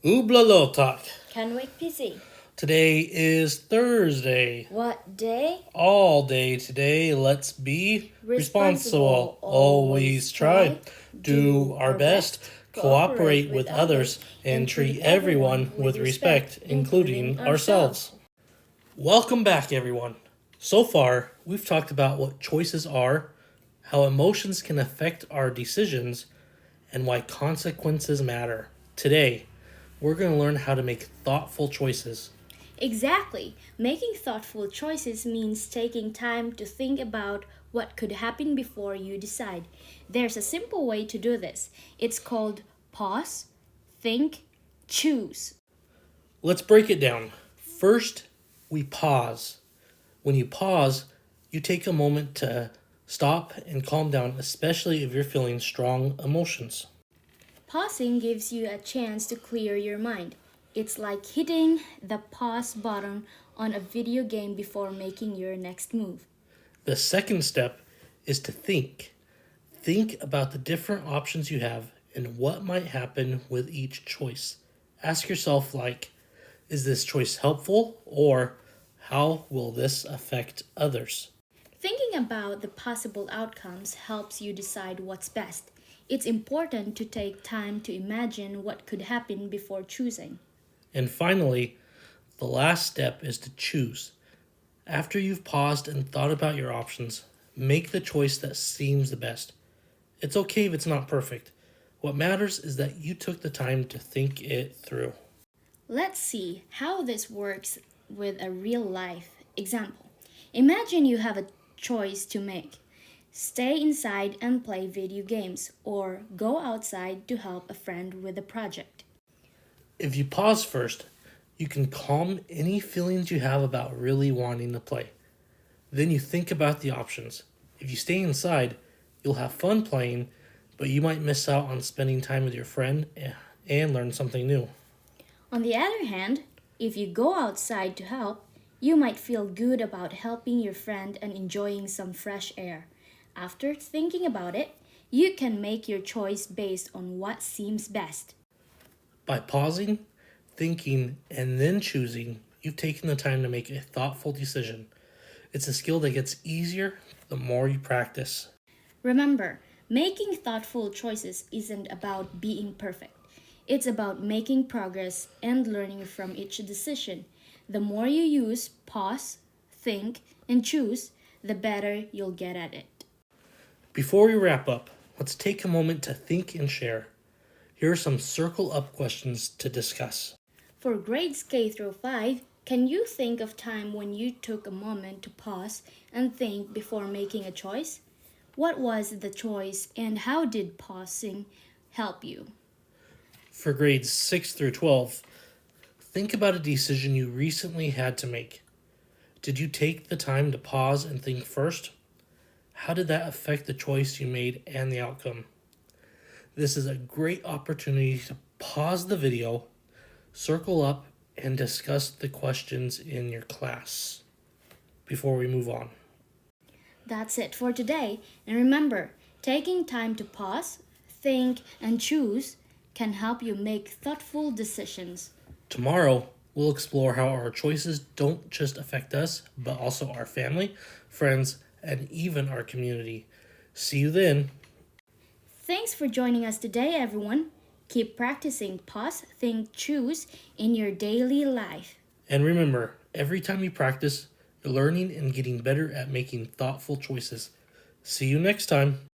Oobla Can wake busy. Today is Thursday. What day? All day today. Let's be responsible. Responsible. Always try. Do our best. Cooperate with others, others. And treat everyone with respect, including ourselves. Welcome back, everyone. So far, we've talked about what choices are, how emotions can affect our decisions, and why consequences matter. Today, we're going to learn how to make thoughtful choices. Exactly. Making thoughtful choices means taking time to think about what could happen before you decide. There's a simple way to do this. It's called pause, think, choose. Let's break it down. First, we pause. When you pause, you take a moment to stop and calm down, especially if you're feeling strong emotions. Pausing gives you a chance to clear your mind. It's like hitting the pause button on a video game before making your next move. The second step is to think. Think about the different options you have and what might happen with each choice. Ask yourself, like, is this choice helpful, or how will this affect others? Thinking about the possible outcomes helps you decide what's best. It's important to take time to imagine what could happen before choosing. And finally, the last step is to choose. After you've paused and thought about your options, make the choice that seems the best. It's okay if it's not perfect. What matters is that you took the time to think it through. Let's see how this works with a real life example. Imagine you have a choice to make: stay inside and play video games, or go outside to help a friend with a project. If you pause first, you can calm any feelings you have about really wanting to play. Then you think about the options. If you stay inside, you'll have fun playing, but you might miss out on spending time with your friend and learn something new. On the other hand, if you go outside to help, you might feel good about helping your friend and enjoying some fresh air. After thinking about it, you can make your choice based on what seems best. By pausing, thinking, and then choosing, you've taken the time to make a thoughtful decision. It's a skill that gets easier the more you practice. Remember, making thoughtful choices isn't about being perfect. It's about making progress and learning from each decision. The more you use pause, think, and choose, the better you'll get at it. Before we wrap up, let's take a moment to think and share. Here are some circle up questions to discuss. For grades K through 5, can you think of time when you took a moment to pause and think before making a choice? What was the choice and how did pausing help you? For grades 6 through 12, think about a decision you recently had to make. Did you take the time to pause and think first? How did that affect the choice you made and the outcome? This is a great opportunity to pause the video, circle up, and discuss the questions in your class before we move on. That's it for today. And remember, taking time to pause, think, and choose can help you make thoughtful decisions. Tomorrow, we'll explore how our choices don't just affect us, but also our family, friends, and even our community. See you then. Thanks for joining us today, everyone. Keep practicing pause, think, choose in your daily life. And remember, every time you practice, you're learning and getting better at making thoughtful choices. See you next time.